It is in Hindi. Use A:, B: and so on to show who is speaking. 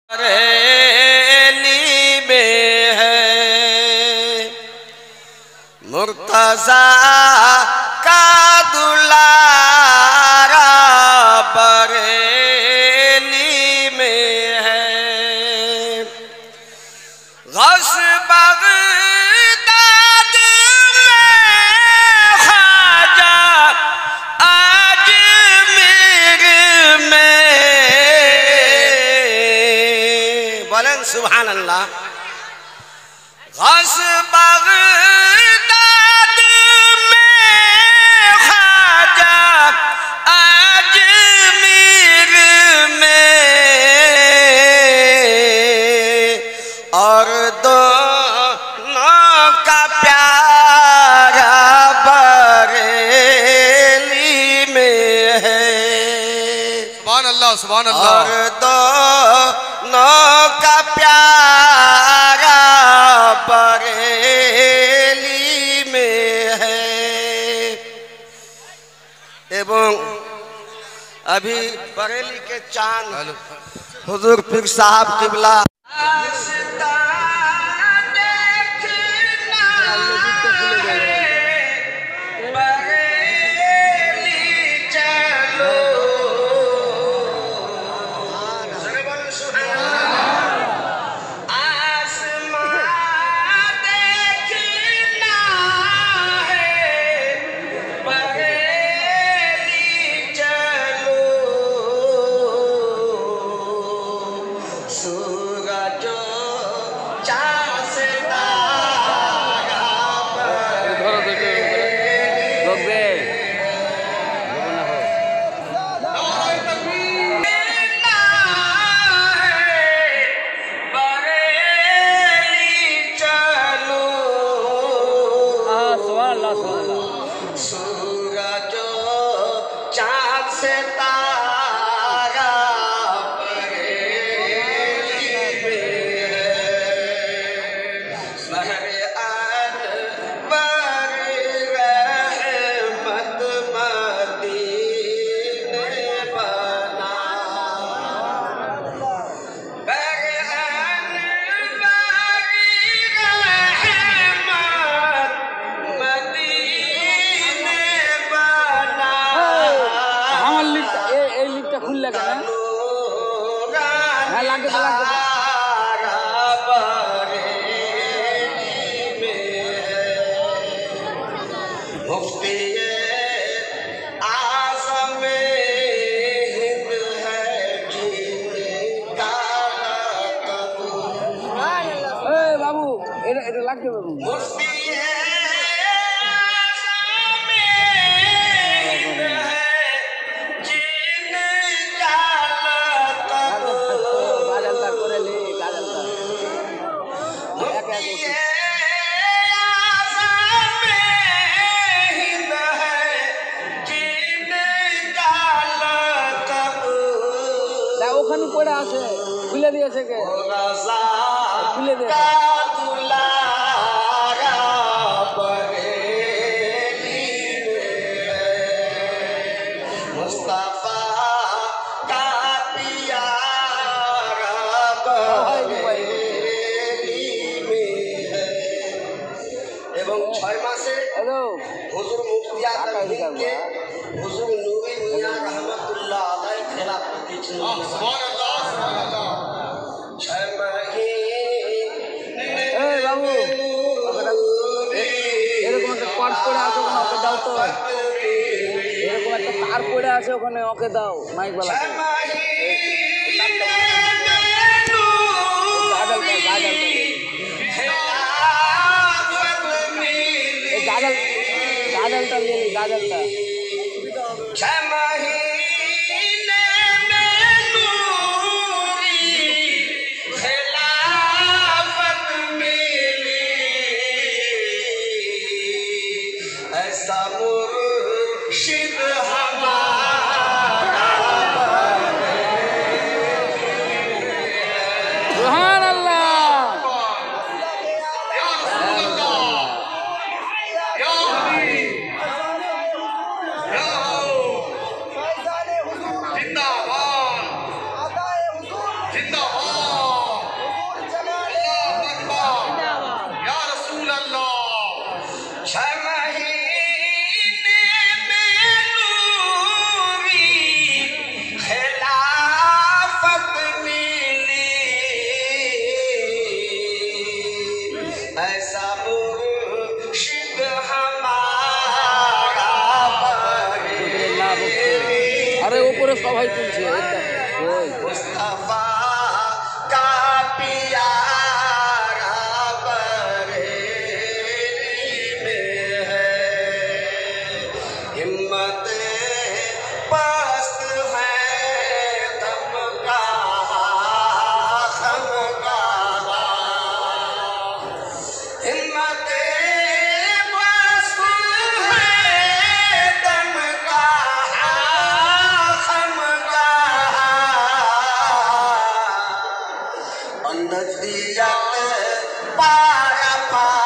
A: बरेली में है मुर्तज़ा का दुलारा, बरेली में है गौस बगदाद में ख्वाजा आजमीर में। बोलें सुभान अल्लाह। गौस बगदाद में ख्वाजा आजमीर में और दोनों का प्यारा बरेली में है।
B: सुभान अल्लाह सुभान अल्लाह।
A: और दोनों का प्यारा बरेली में है। एवं अभी बरेली के चांद हुजूर पीर साहब किबला
C: খুলে দিয়েছে কে? খুলে দিয়েছে।
A: এবং 6 মাসে হুজুর মুফতি আজমকে হুজুর নূরি মিয়া রহমাতুল্লাহ আলাইহি খেলাফত দিয়েছেন। সুবহানাল্লাহ সুবহানাল্লাহ। 6 মাহে
C: এই বাবু এরকম একটা পাট পড়ে আছে ওখানে ওকে দাও তো। এরকম একটা তার পড়ে আছে ওখানে ওকে দাও মাইক वाला। गाजलटा ले ली गाजलटा।
A: ऐसा मुर्शिद
C: सुभान अल्लाह। সবাই তুলছে ওই
A: मुस्तफा का प्यारा बरेली में है हिम्मत पस्त है दम का खम का हिम्मत पस्त है दम का खम का नजरियत पारा पार